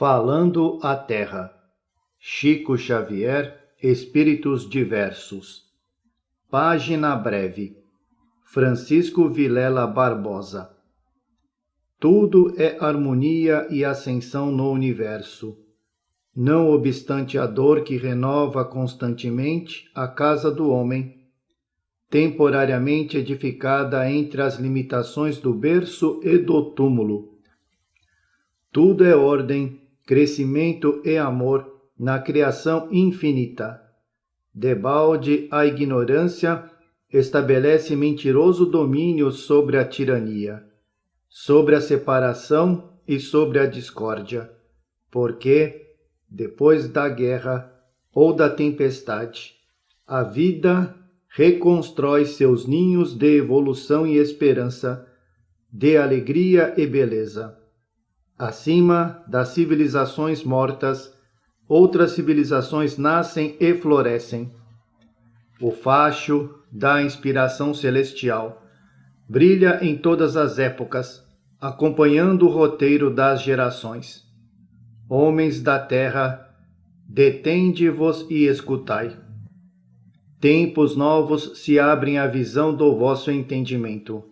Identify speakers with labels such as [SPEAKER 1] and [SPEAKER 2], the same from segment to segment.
[SPEAKER 1] Falando à Terra. Chico Xavier, Espíritos Diversos. Página breve. Francisco Vilela Barbosa. Tudo é harmonia e ascensão no universo. Não obstante a dor que renova constantemente a casa do homem, temporariamente edificada entre as limitações do berço e do túmulo. Tudo é ordem, crescimento e amor na criação infinita. Debalde a ignorância estabelece mentiroso domínio sobre a tirania, sobre a separação e sobre a discórdia, porque, depois da guerra ou da tempestade, a vida reconstrói seus ninhos de evolução e esperança, de alegria e beleza. Acima das civilizações mortas, outras civilizações nascem e florescem. O facho da inspiração celestial brilha em todas as épocas, acompanhando o roteiro das gerações. Homens da terra, detende-vos e escutai. Tempos novos se abrem à visão do vosso entendimento.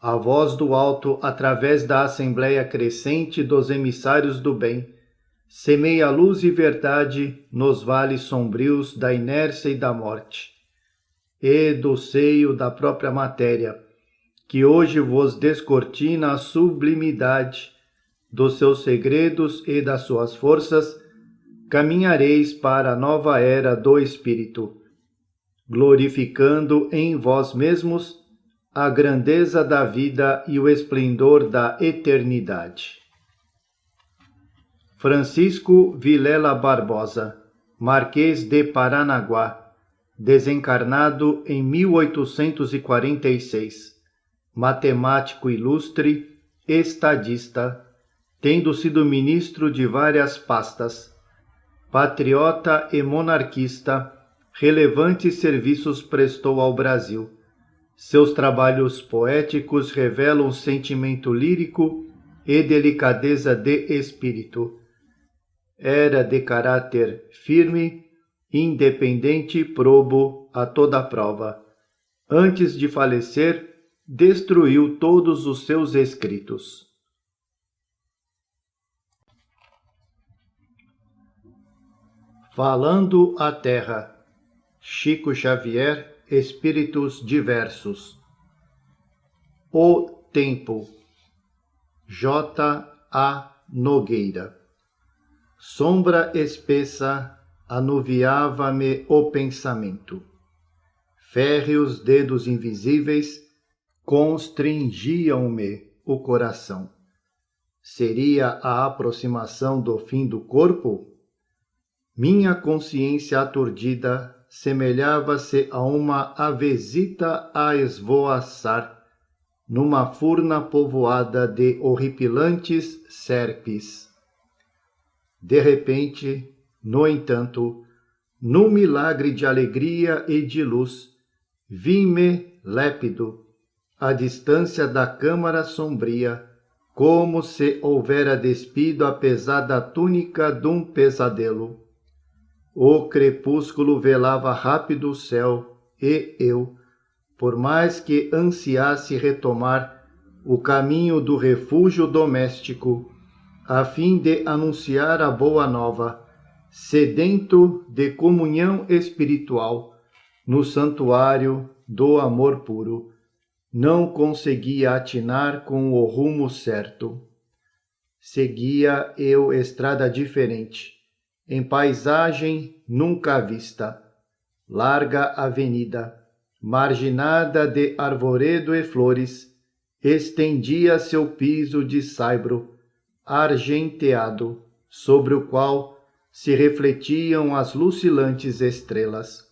[SPEAKER 1] A voz do alto, através da assembleia crescente dos emissários do bem, semeia luz e verdade nos vales sombrios da inércia e da morte, e do seio da própria matéria, que hoje vos descortina a sublimidade dos seus segredos e das suas forças, caminhareis para a nova era do Espírito, glorificando em vós mesmos a grandeza da vida e o esplendor da eternidade. Francisco Vilela Barbosa, Marquês de Paranaguá, desencarnado em 1846, matemático ilustre, estadista, tendo sido ministro de várias pastas, patriota e monarquista, relevantes serviços prestou ao Brasil. Seus trabalhos poéticos revelam sentimento lírico e delicadeza de espírito. Era de caráter firme, independente e probo a toda prova. Antes de falecer, destruiu todos os seus escritos. Falando à Terra. Chico Xavier, Espíritos Diversos. O Tempo. J. A. Nogueira. Sombra espessa anuviava-me o pensamento. Férreos dedos invisíveis constringiam-me o coração. Seria a aproximação do fim do corpo? Minha consciência aturdida semelhava-se a uma avezita a esvoaçar numa furna povoada de horripilantes serpes. De repente, no entanto, num milagre de alegria e de luz, vi-me lépido, à distância da câmara sombria, como se houvera despido a pesada túnica de um pesadelo. O crepúsculo velava rápido o céu, e eu, por mais que ansiasse retomar o caminho do refúgio doméstico, a fim de anunciar a boa nova, sedento de comunhão espiritual, no santuário do amor puro, não conseguia atinar com o rumo certo. Seguia eu estrada diferente, em paisagem nunca vista, larga avenida, marginada de arvoredo e flores, estendia seu piso de saibro, argenteado, sobre o qual se refletiam as lucilantes estrelas.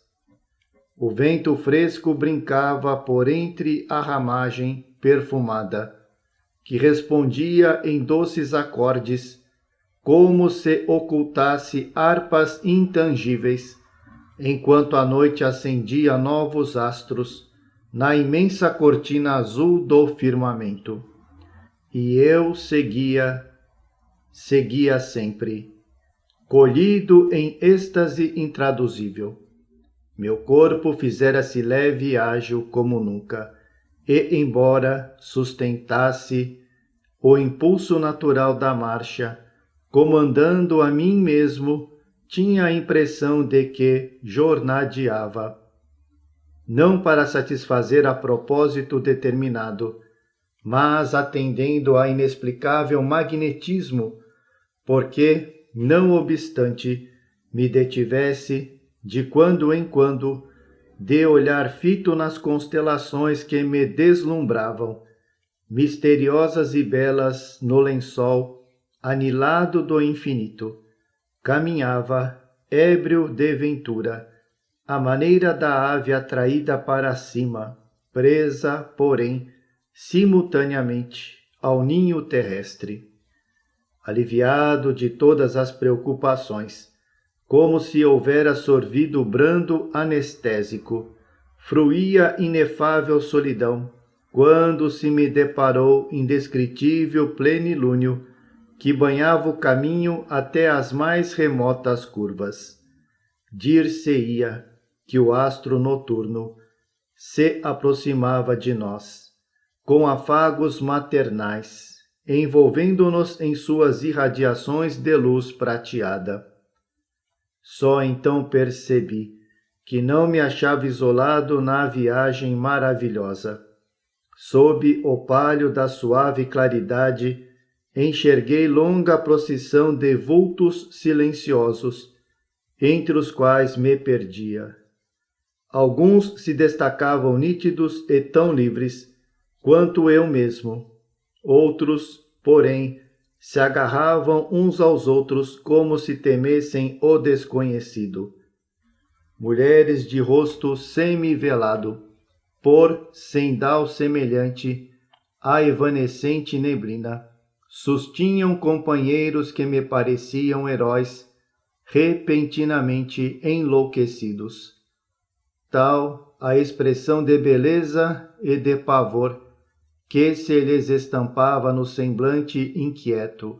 [SPEAKER 1] O vento fresco brincava por entre a ramagem perfumada, que respondia em doces acordes, como se ocultasse harpas intangíveis, enquanto a noite acendia novos astros na imensa cortina azul do firmamento. E eu seguia seguia sempre, colhido em êxtase intraduzível. Meu corpo fizera-se leve e ágil como nunca, e, embora sustentasse o impulso natural da marcha, comandando a mim mesmo, tinha a impressão de que jornadeava, não para satisfazer a propósito determinado, mas atendendo a inexplicável magnetismo, porque, não obstante, me detivesse, de quando em quando, de olhar fito nas constelações que me deslumbravam, misteriosas e belas no lençol anilado do infinito. Caminhava, ébrio de ventura, à maneira da ave atraída para cima, presa, porém, simultaneamente ao ninho terrestre. Aliviado de todas as preocupações, como se houvera sorvido brando anestésico, fruía inefável solidão, quando se me deparou indescritível plenilúnio que banhava o caminho até as mais remotas curvas. Dir-se-ia que o astro noturno se aproximava de nós, com afagos maternais, envolvendo-nos em suas irradiações de luz prateada. Só então percebi que não me achava isolado na viagem maravilhosa. Sob o pálio da suave claridade, enxerguei longa procissão de vultos silenciosos, entre os quais me perdia. Alguns se destacavam nítidos e tão livres quanto eu mesmo. Outros, porém, se agarravam uns aos outros como se temessem o desconhecido. Mulheres de rosto semi-velado, por sendal semelhante à evanescente neblina, sustinham companheiros que me pareciam heróis, repentinamente enlouquecidos. Tal a expressão de beleza e de pavor que se lhes estampava no semblante inquieto,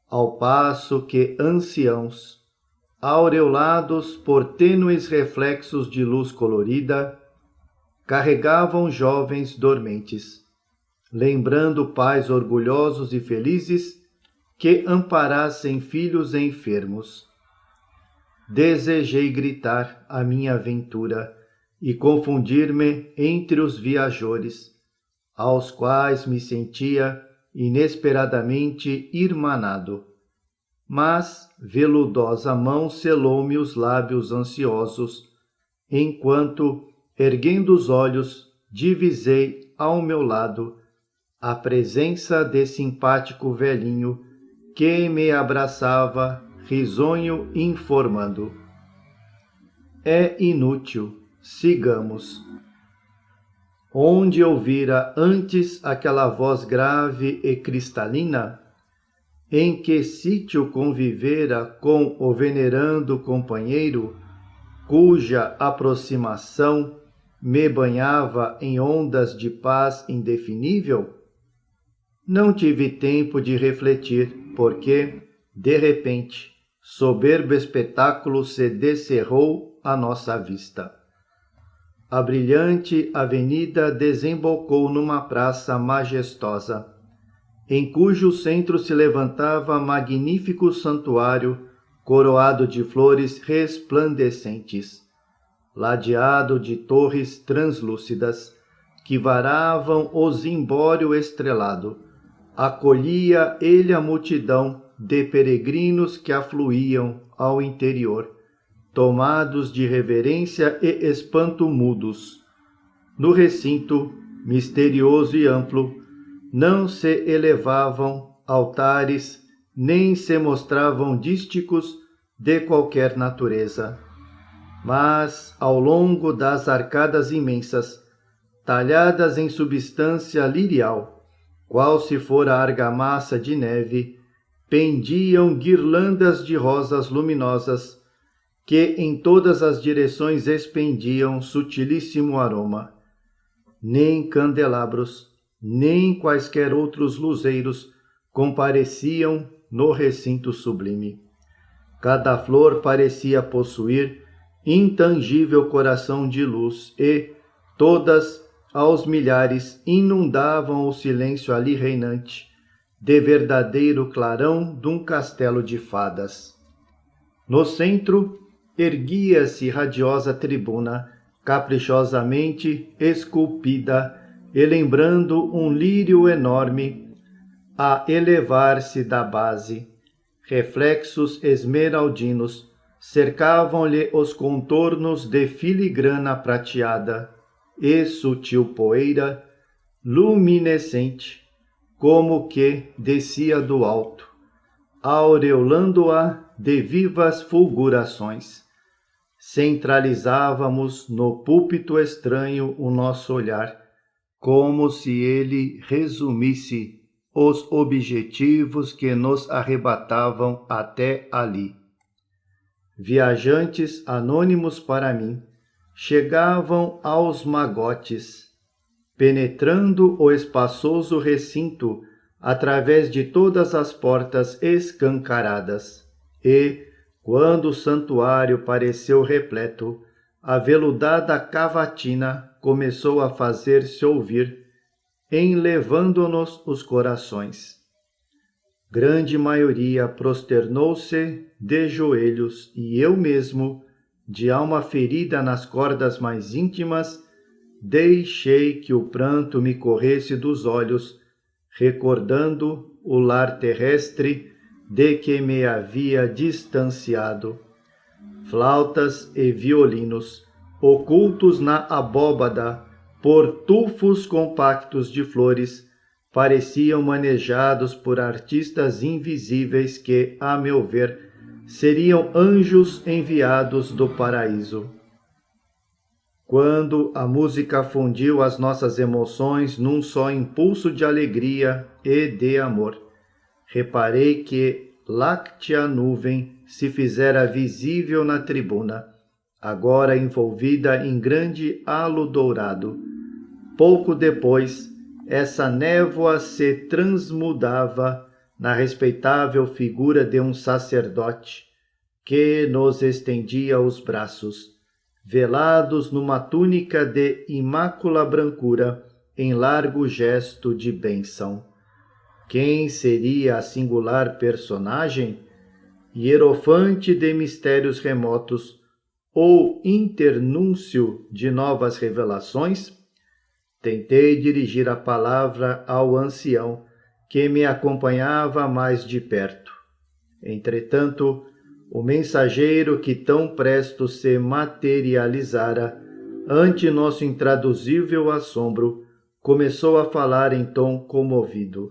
[SPEAKER 1] ao passo que anciãos, aureolados por tênues reflexos de luz colorida, carregavam jovens dormentes, lembrando pais orgulhosos e felizes que amparassem filhos enfermos. Desejei gritar a minha aventura e confundir-me entre os viajores, aos quais me sentia inesperadamente irmanado. Mas veludosa mão selou-me os lábios ansiosos, enquanto, erguendo os olhos, divisei ao meu lado a presença de simpático velhinho que me abraçava, risonho, informando: é inútil, sigamos. Onde ouvira antes aquela voz grave e cristalina? Em que sítio convivera com o venerando companheiro, cuja aproximação me banhava em ondas de paz indefinível? Não tive tempo de refletir, porque, de repente, soberbo espetáculo se descerrou à nossa vista. A brilhante avenida desembocou numa praça majestosa, em cujo centro se levantava magnífico santuário coroado de flores resplandecentes, ladeado de torres translúcidas que varavam o zimbório estrelado. Acolhia ele a multidão de peregrinos que afluíam ao interior, tomados de reverência e espanto mudos. No recinto, misterioso e amplo, não se elevavam altares, nem se mostravam dísticos de qualquer natureza. Mas, ao longo das arcadas imensas, talhadas em substância lirial, qual se fora argamassa de neve, pendiam guirlandas de rosas luminosas, que em todas as direções expendiam sutilíssimo aroma. Nem candelabros, nem quaisquer outros luzeiros compareciam no recinto sublime. Cada flor parecia possuir intangível coração de luz e, todas, aos milhares, inundavam o silêncio ali reinante, de verdadeiro clarão de um castelo de fadas. No centro, erguia-se radiosa tribuna, caprichosamente esculpida e lembrando um lírio enorme a elevar-se da base. Reflexos esmeraldinos cercavam-lhe os contornos de filigrana prateada e sutil poeira, luminescente, como que descia do alto, aureolando-a de vivas fulgurações. Centralizávamos no púlpito estranho o nosso olhar, como se ele resumisse os objetivos que nos arrebatavam até ali. Viajantes anônimos para mim chegavam aos magotes, penetrando o espaçoso recinto através de todas as portas escancaradas, e, quando o santuário pareceu repleto, a veludada cavatina começou a fazer-se ouvir, enlevando-nos os corações. Grande maioria prosternou-se de joelhos e eu mesmo, de alma ferida nas cordas mais íntimas, deixei que o pranto me corresse dos olhos, recordando o lar terrestre de que me havia distanciado. Flautas e violinos, ocultos na abóbada por tufos compactos de flores, pareciam manejados por artistas invisíveis que, a meu ver, seriam anjos enviados do paraíso. Quando a música fundiu as nossas emoções num só impulso de alegria e de amor, reparei que láctea nuvem se fizera visível na tribuna, agora envolvida em grande halo dourado. Pouco depois, essa névoa se transmudava na respeitável figura de um sacerdote que nos estendia os braços, velados numa túnica de imácula brancura, em largo gesto de bênção. Quem seria a singular personagem? Hierofante de mistérios remotos ou internúncio de novas revelações? Tentei dirigir a palavra ao ancião, que me acompanhava mais de perto. Entretanto, o mensageiro que tão presto se materializara ante nosso intraduzível assombro, começou a falar em tom comovido.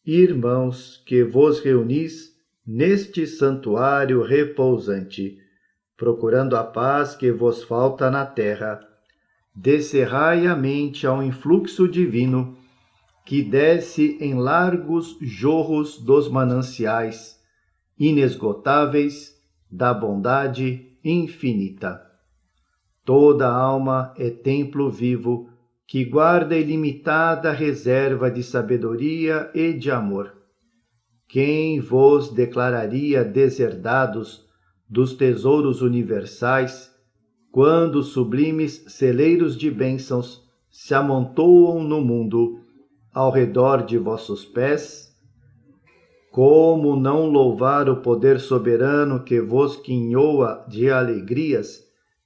[SPEAKER 1] Irmãos, que vos reunis neste santuário repousante, procurando a paz que vos falta na terra, descerrai a mente ao influxo divino que desce em largos jorros dos mananciais inesgotáveis da bondade infinita. Toda alma é templo vivo que guarda ilimitada reserva de sabedoria e de amor. Quem vos declararia deserdados dos tesouros universais, quando sublimes celeiros de bênçãos se amontoam no mundo ao redor de vossos pés? Como não louvar o poder soberano que vos quinhoa de alegrias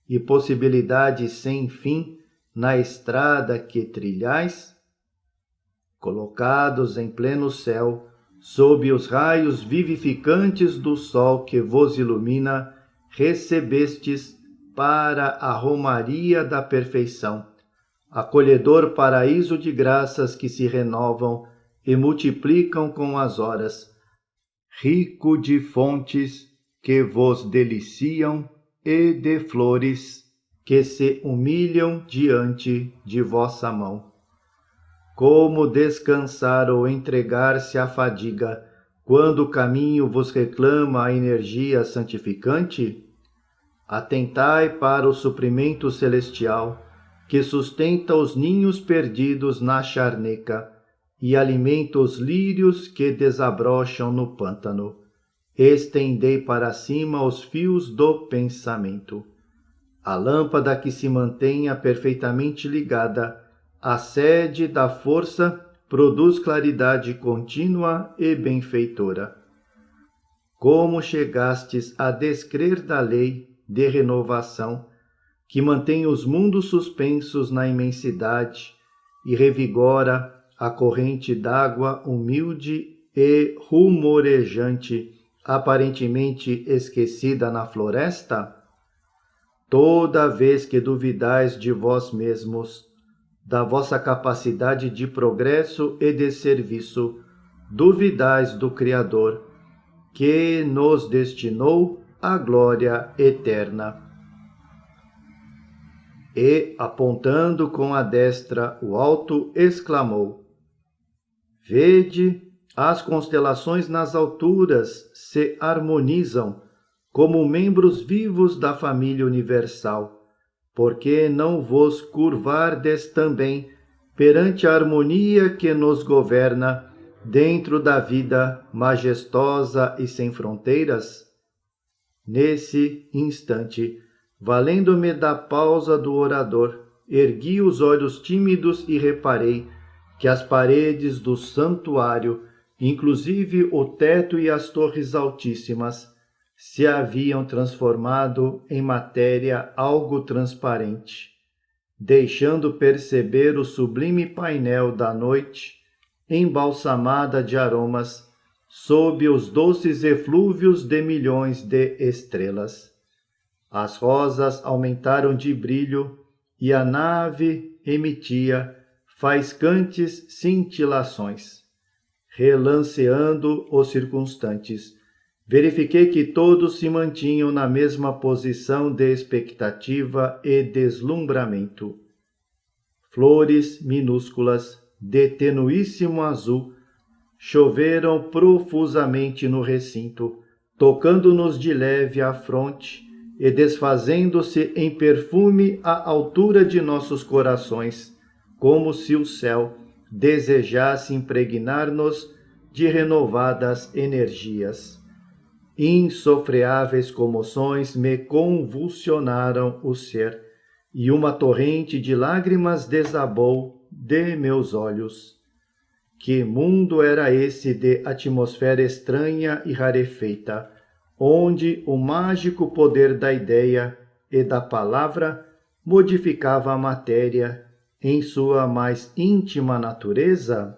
[SPEAKER 1] e possibilidades sem fim na estrada que trilhais? Colocados em pleno céu, sob os raios vivificantes do sol que vos ilumina, recebestes para a romaria da perfeição, acolhedor paraíso de graças que se renovam e multiplicam com as horas, rico de fontes que vos deliciam e de flores que se humilham diante de vossa mão. Como descansar ou entregar-se à fadiga, quando o caminho vos reclama a energia santificante? Atentai para o suprimento celestial, que sustenta os ninhos perdidos na charneca, e alimenta os lírios que desabrocham no pântano. Estendei para cima os fios do pensamento. A lâmpada que se mantenha perfeitamente ligada à sede da força produz claridade contínua e benfeitora. Como chegastes a descrer da lei de renovação, que mantém os mundos suspensos na imensidade e revigora a corrente d'água humilde e rumorejante, aparentemente esquecida na floresta? Toda vez que duvidais de vós mesmos, da vossa capacidade de progresso e de serviço, duvidais do Criador, que nos destinou à glória eterna. E, apontando com a destra o alto, exclamou: Vede, as constelações nas alturas se harmonizam como membros vivos da família universal. Por que não vos curvardes também perante a harmonia que nos governa dentro da vida majestosa e sem fronteiras? Nesse instante, valendo-me da pausa do orador, ergui os olhos tímidos e reparei que as paredes do santuário, inclusive o teto e as torres altíssimas, se haviam transformado em matéria algo transparente, deixando perceber o sublime painel da noite, embalsamada de aromas, sob os doces eflúvios de milhões de estrelas. As rosas aumentaram de brilho e a nave emitia faiscantes cintilações. Relanceando os circunstantes, verifiquei que todos se mantinham na mesma posição de expectativa e deslumbramento. Flores minúsculas, de tenuíssimo azul, choveram profusamente no recinto, tocando-nos de leve à fronte e desfazendo-se em perfume à altura de nossos corações, como se o céu desejasse impregnar-nos de renovadas energias. Insofreáveis comoções me convulsionaram o ser, e uma torrente de lágrimas desabou de meus olhos. Que mundo era esse de atmosfera estranha e rarefeita, onde o mágico poder da ideia e da palavra modificava a matéria em sua mais íntima natureza?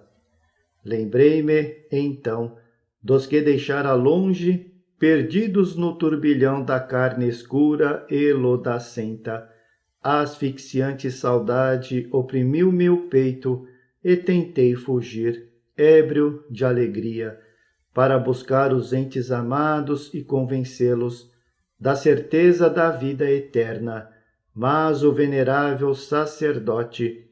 [SPEAKER 1] Lembrei-me, então, dos que deixara longe, perdidos no turbilhão da carne escura e lodacenta. A asfixiante saudade oprimiu meu peito e tentei fugir, ébrio de alegria, para buscar os entes amados e convencê-los da certeza da vida eterna. Mas o venerável sacerdote,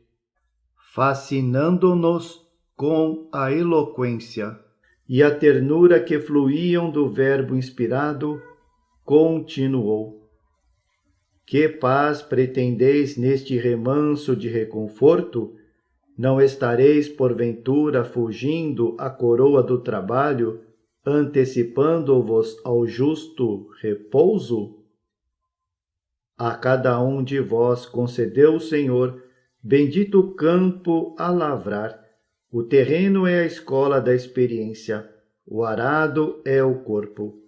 [SPEAKER 1] fascinando-nos com a eloquência e a ternura que fluíam do verbo inspirado, continuou: Que paz pretendeis neste remanso de reconforto? Não estareis, porventura, fugindo à coroa do trabalho, antecipando-vos ao justo repouso? A cada um de vós concedeu o Senhor bendito campo a lavrar. O terreno é a escola da experiência, o arado é o corpo.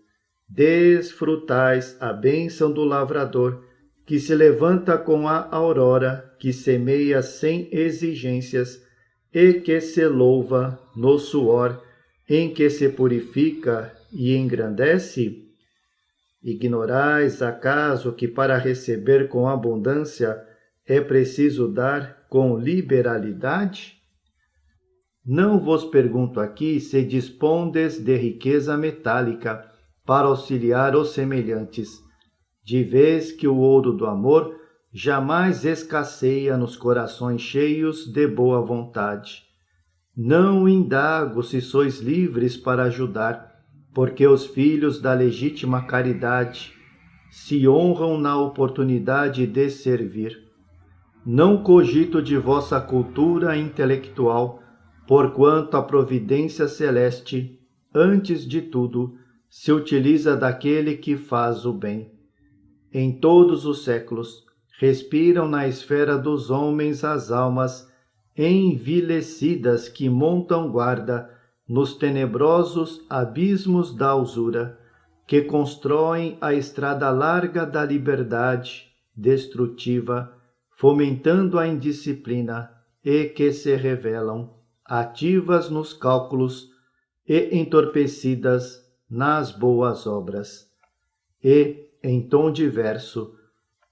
[SPEAKER 1] Desfrutais a bênção do lavrador, que se levanta com a aurora, que semeia sem exigências e que se louva no suor, em que se purifica e engrandece? Ignorais, acaso, que para receber com abundância é preciso dar com liberalidade? Não vos pergunto aqui se dispondes de riqueza metálica para auxiliar os semelhantes, de vez que o ouro do amor jamais escasseia nos corações cheios de boa vontade. Não indago se sois livres para ajudar, porque os filhos da legítima caridade se honram na oportunidade de servir. Não cogito de vossa cultura intelectual, porquanto a providência celeste, antes de tudo, se utiliza daquele que faz o bem. Em todos os séculos, respiram na esfera dos homens as almas envilecidas que montam guarda nos tenebrosos abismos da usura, que constroem a estrada larga da liberdade destrutiva, fomentando a indisciplina, e que se revelam ativas nos cálculos e entorpecidas nas boas obras. E, em tom diverso,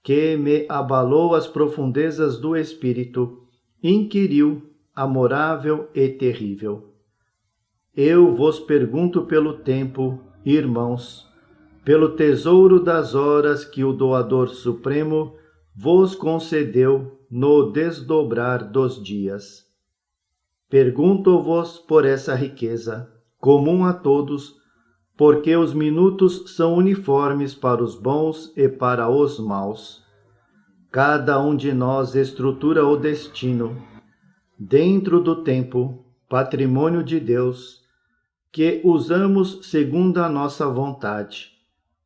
[SPEAKER 1] que me abalou as profundezas do espírito, inquiriu, amorável e terrível: eu vos pergunto pelo tempo, irmãos, pelo tesouro das horas que o doador supremo vos concedeu no desdobrar dos dias. Pergunto-vos por essa riqueza, comum a todos, porque os minutos são uniformes para os bons e para os maus. Cada um de nós estrutura o destino, dentro do tempo, patrimônio de Deus, que usamos segundo a nossa vontade.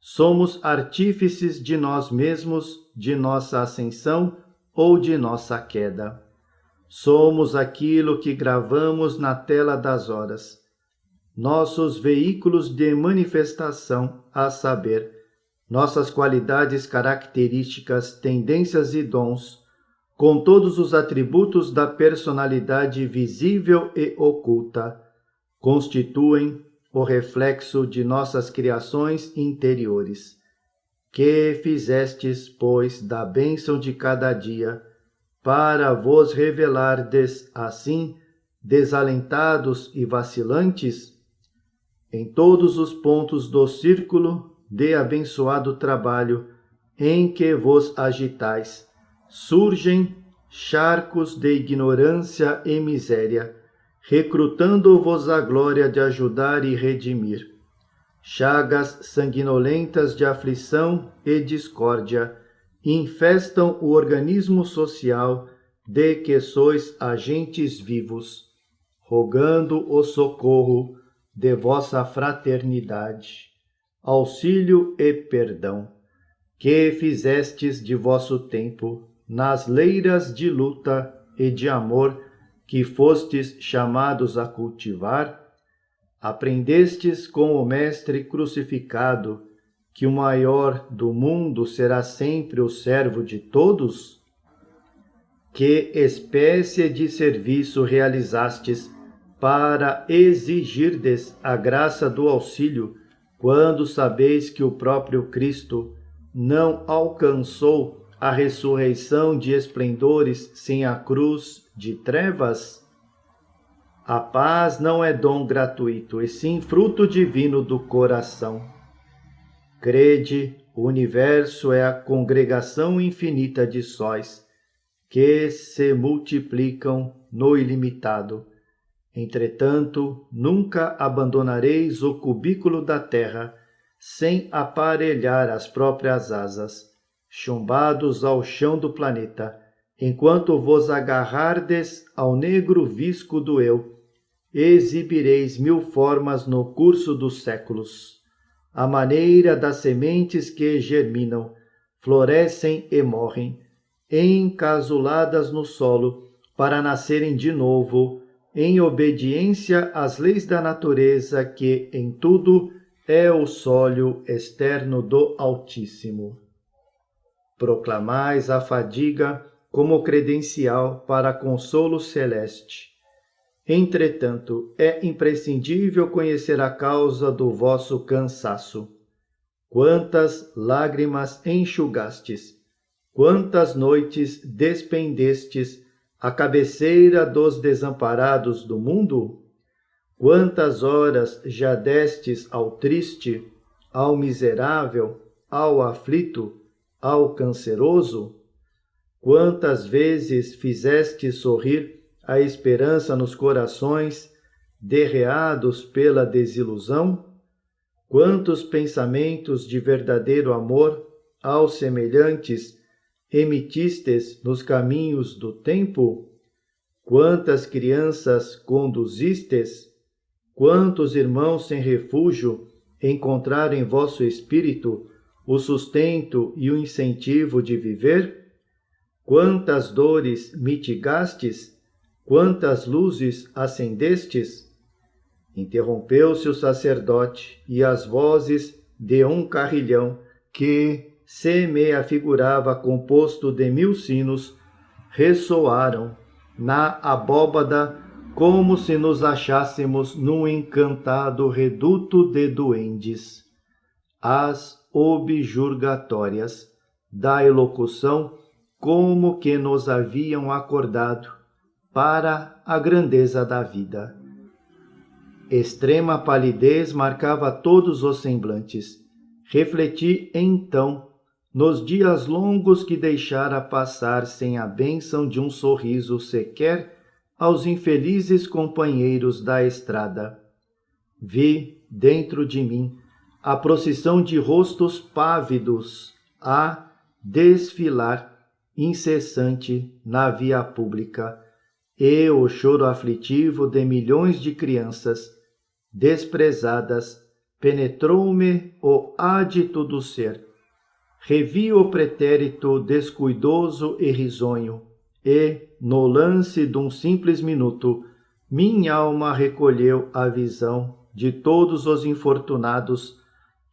[SPEAKER 1] Somos artífices de nós mesmos, de nossa ascensão ou de nossa queda. Somos aquilo que gravamos na tela das horas. Nossos veículos de manifestação, a saber, nossas qualidades características, tendências e dons, com todos os atributos da personalidade visível e oculta, constituem o reflexo de nossas criações interiores, que fizestes, pois, da bênção de cada dia, para vos revelardes, assim, desalentados e vacilantes, em todos os pontos do círculo de abençoado trabalho em que vos agitais, surgem charcos de ignorância e miséria, recrutando-vos a glória de ajudar e redimir. Chagas sanguinolentas de aflição e discórdia infestam o organismo social de que sois agentes vivos, rogando o socorro de vossa fraternidade, auxílio e perdão, que fizestes de vosso tempo nas leiras de luta e de amor que fostes chamados a cultivar. Aprendestes com o Mestre crucificado que o maior do mundo será sempre o servo de todos? Que espécie de serviço realizastes para exigirdes a graça do auxílio, quando sabeis que o próprio Cristo não alcançou a ressurreição de esplendores sem a cruz de trevas? A paz não é dom gratuito, e sim fruto divino do coração. Crede, o universo é a congregação infinita de sóis, que se multiplicam no ilimitado. Entretanto, nunca abandonareis o cubículo da terra, sem aparelhar as próprias asas, chumbados ao chão do planeta, enquanto vos agarrardes ao negro visco do eu, exibireis mil formas no curso dos séculos, à maneira das sementes que germinam, florescem e morrem, encasuladas no solo, para nascerem de novo, em obediência às leis da natureza, que em tudo é o sólio externo do Altíssimo. Proclamais a fadiga como credencial para consolo celeste. Entretanto, é imprescindível conhecer a causa do vosso cansaço. Quantas lágrimas enxugastes, quantas noites despendestes à cabeceira dos desamparados do mundo? Quantas horas já destes ao triste, ao miserável, ao aflito, ao canceroso? Quantas vezes fizeste sorrir a esperança nos corações derreados pela desilusão? Quantos pensamentos de verdadeiro amor aos semelhantes emitistes nos caminhos do tempo? Quantas crianças conduzistes? Quantos irmãos sem refúgio encontraram em vosso espírito o sustento e o incentivo de viver? Quantas dores mitigastes? Quantas luzes acendestes? Interrompeu-se o sacerdote, e as vozes de um carrilhão, que se me afigurava composto de 1000 sinos, ressoaram na abóbada como se nos achássemos num encantado reduto de duendes. As objurgatórias da elocução como que nos haviam acordado para a grandeza da vida. Extrema palidez marcava todos os semblantes. Refleti então nos dias longos que deixara passar sem a bênção de um sorriso sequer aos infelizes companheiros da estrada. Vi dentro de mim a procissão de rostos pávidos a desfilar incessante na via pública, e o choro aflitivo de milhões de crianças desprezadas penetrou-me o ádito do ser. Revi o pretérito descuidoso e risonho, e, no lance de um simples minuto, minha alma recolheu a visão de todos os infortunados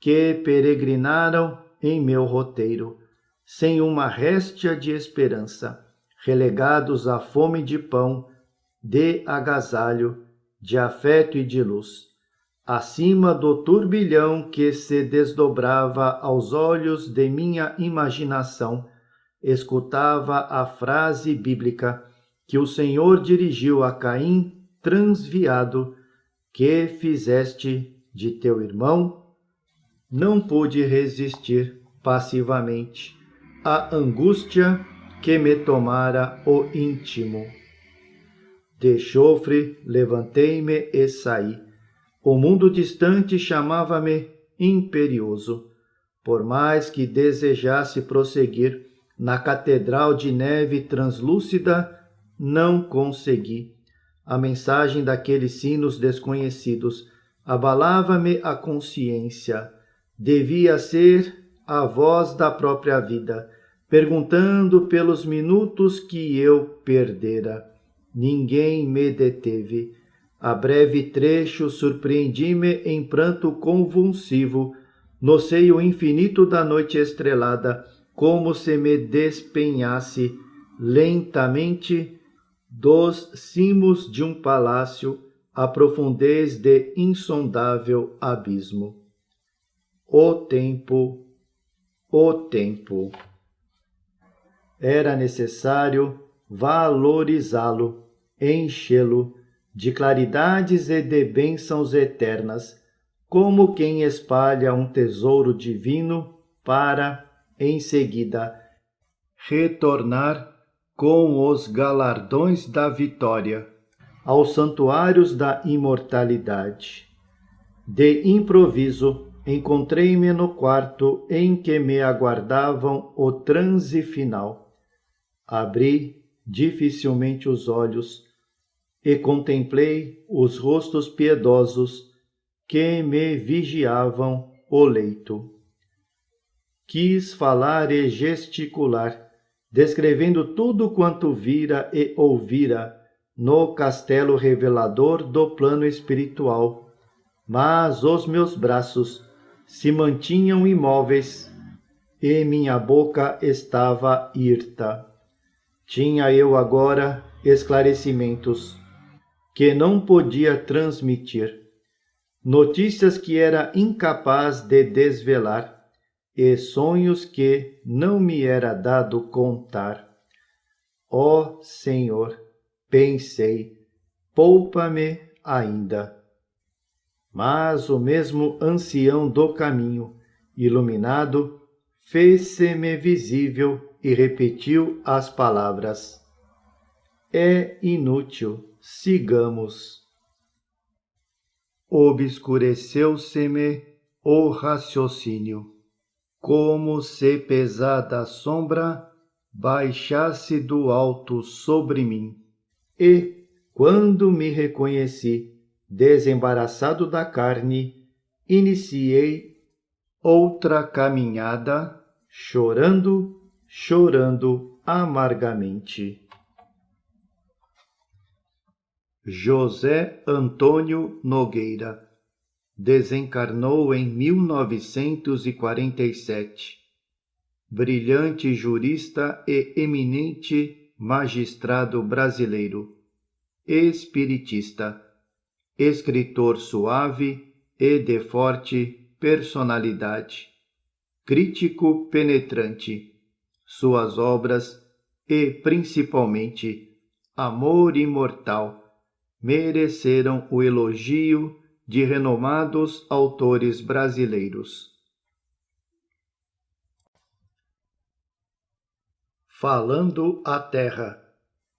[SPEAKER 1] que peregrinaram em meu roteiro, sem uma réstia de esperança, relegados à fome de pão, de agasalho, de afeto e de luz. Acima do turbilhão que se desdobrava aos olhos de minha imaginação, escutava a frase bíblica que o Senhor dirigiu a Caim transviado: que fizeste de teu irmão? Não pude resistir passivamente à angústia que me tomara o íntimo. De chofre levantei-me e saí. O mundo distante chamava-me imperioso. Por mais que desejasse prosseguir na catedral de neve translúcida, não consegui. A mensagem daqueles sinos desconhecidos abalava-me a consciência. Devia ser a voz da própria vida, perguntando pelos minutos que eu perdera. Ninguém me deteve. A breve trecho surpreendi-me em pranto convulsivo, no seio infinito da noite estrelada, como se me despenhasse lentamente dos cimos de um palácio à profundez de insondável abismo. O tempo. Era necessário valorizá-lo, enchê-lo de claridades e de bênçãos eternas, como quem espalha um tesouro divino para, em seguida, retornar com os galardões da vitória aos santuários da imortalidade. De improviso, encontrei-me no quarto em que me aguardavam o transe final. Abri dificilmente os olhos e contemplei os rostos piedosos que me vigiavam o leito. Quis falar e gesticular, descrevendo tudo quanto vira e ouvira no castelo revelador do plano espiritual, mas os meus braços se mantinham imóveis e minha boca estava hirta. Tinha eu agora esclarecimentos que não podia transmitir, notícias que era incapaz de desvelar e sonhos que não me era dado contar. Ó Senhor, pensei, poupa-me ainda. Mas o mesmo ancião do caminho, iluminado, fez-se-me visível e repetiu as palavras: é inútil, sigamos. Obscureceu-se-me o raciocínio, como se pesada sombra baixasse do alto sobre mim, E, quando me reconheci desembaraçado da carne, iniciei outra caminhada, chorando, chorando amargamente. José Antônio Nogueira desencarnou em 1947. Brilhante jurista e eminente magistrado brasileiro, espiritista, escritor suave e de forte personalidade, crítico penetrante. Suas obras e, principalmente, Amor Imortal, mereceram o elogio de renomados autores brasileiros. Falando à Terra,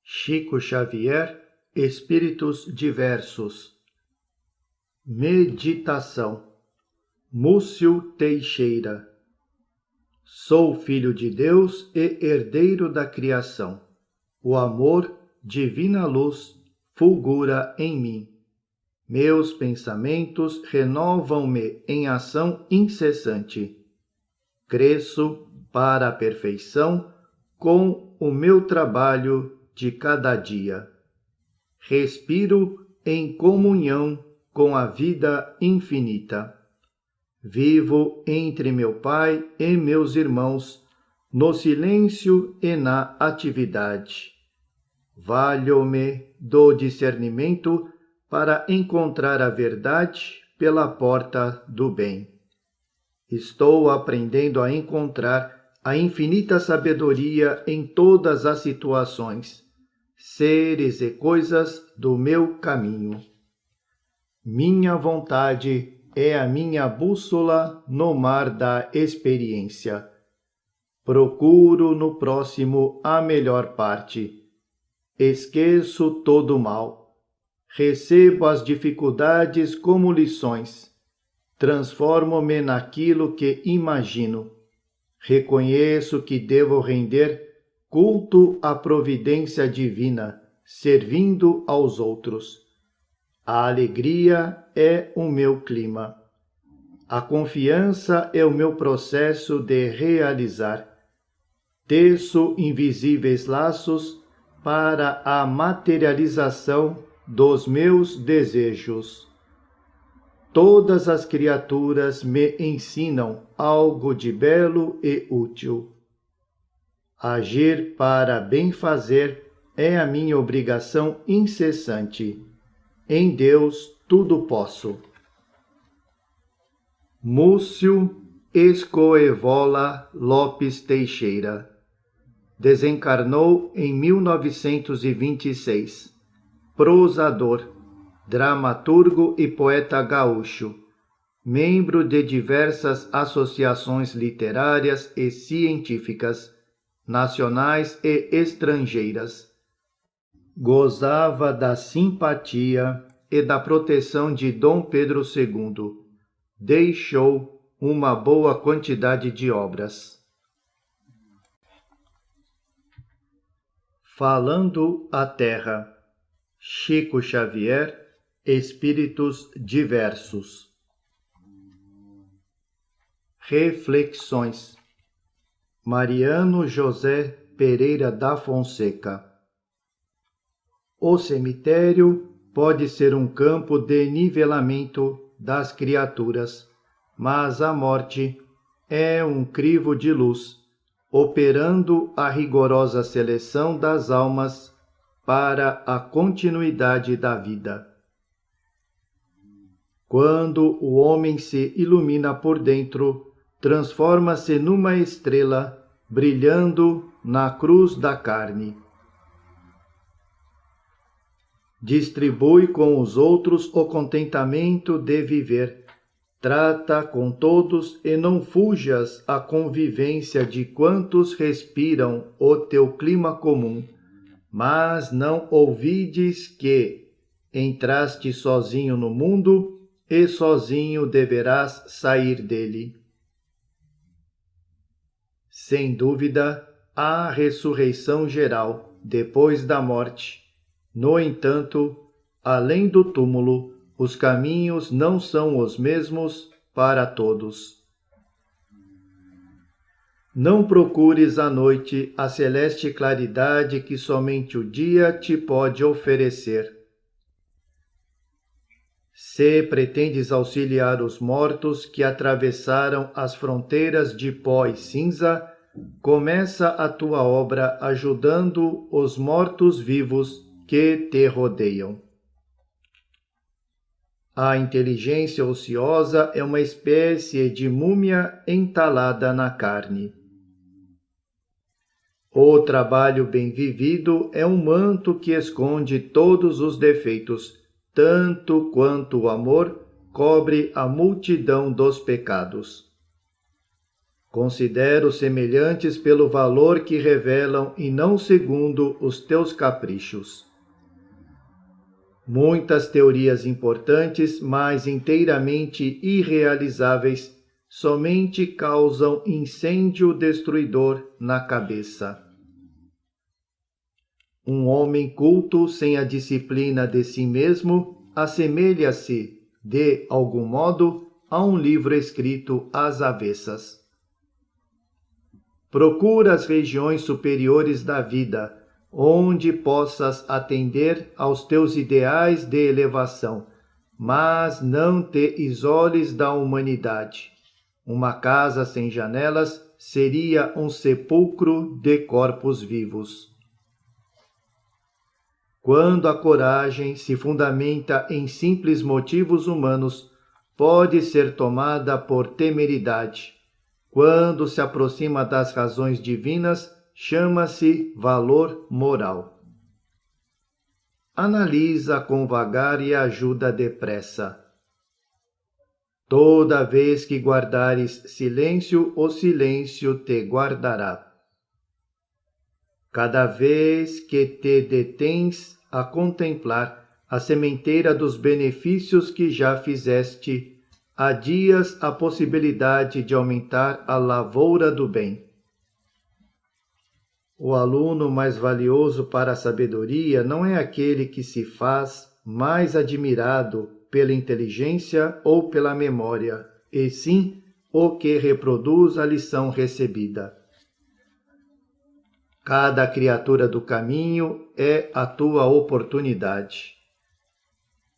[SPEAKER 1] Chico Xavier, Espíritos Diversos. Meditação. Múcio Teixeira. Sou filho de Deus e herdeiro da criação. O amor, divina luz, fulgura em mim. Meus pensamentos renovam-me em ação incessante. Cresço para a perfeição com o meu trabalho de cada dia. Respiro em comunhão com a vida infinita. Vivo entre meu Pai e meus irmãos, no silêncio e na atividade. Valho-me do discernimento para encontrar a verdade pela porta do bem. Estou aprendendo a encontrar a infinita sabedoria em todas as situações, seres e coisas do meu caminho. Minha vontade é a minha bússola no mar da experiência. Procuro no próximo a melhor parte. Esqueço todo o mal. Recebo as dificuldades como lições. Transformo-me naquilo que imagino. Reconheço que devo render culto à providência divina, servindo aos outros. A alegria é o meu clima. A confiança é o meu processo de realizar. Teço invisíveis laços para a materialização dos meus desejos. Todas as criaturas me ensinam algo de belo e útil. Agir para bem fazer é a minha obrigação incessante. Em Deus tudo posso. Múcio Escoevola Lopes Teixeira desencarnou em 1926. Prosador, dramaturgo e poeta gaúcho, membro de diversas associações literárias e científicas, nacionais e estrangeiras. Gozava da simpatia e da proteção de Dom Pedro II. Deixou uma boa quantidade de obras. Falando à Terra, Chico Xavier, Espíritos Diversos. Reflexões. Mariano José Pereira da Fonseca. O cemitério pode ser um campo de nivelamento das criaturas, mas a morte é um crivo de luz, operando a rigorosa seleção das almas para a continuidade da vida. Quando o homem se ilumina por dentro, transforma-se numa estrela brilhando na cruz da carne. Distribui com os outros o contentamento de viver. Trata com todos e não fujas à convivência de quantos respiram o teu clima comum, mas não ouvides que entraste sozinho no mundo e sozinho deverás sair dele. Sem dúvida, há ressurreição geral depois da morte, No entanto, além do túmulo, os caminhos não são os mesmos para todos. Não procures à noite a celeste claridade que somente o dia te pode oferecer. Se pretendes auxiliar os mortos que atravessaram as fronteiras de pó e cinza, começa a tua obra ajudando os mortos-vivos que te rodeiam. A inteligência ociosa é uma espécie de múmia entalada na carne. O trabalho bem vivido é um manto que esconde todos os defeitos, tanto quanto o amor cobre a multidão dos pecados. Considera os semelhantes pelo valor que revelam e não segundo os teus caprichos. Muitas teorias importantes, mas inteiramente irrealizáveis, somente causam incêndio destruidor na cabeça. Um homem culto sem a disciplina de si mesmo assemelha-se, de algum modo, a um livro escrito às avessas. Procura as regiões superiores da vida, onde possas atender aos teus ideais de elevação, mas não te isoles da humanidade. Uma casa sem janelas seria um sepulcro de corpos vivos. Quando a coragem se fundamenta em simples motivos humanos, pode ser tomada por temeridade. Quando se aproxima das razões divinas, chama-se valor moral. Analisa com vagar e ajuda depressa. Toda vez que guardares silêncio, o silêncio te guardará. Cada vez que te detens a contemplar a sementeira dos benefícios que já fizeste, adias a possibilidade de aumentar a lavoura do bem. O aluno mais valioso para a sabedoria não é aquele que se faz mais admirado pela inteligência ou pela memória, e sim o que reproduz a lição recebida. Cada criatura do caminho é a tua oportunidade.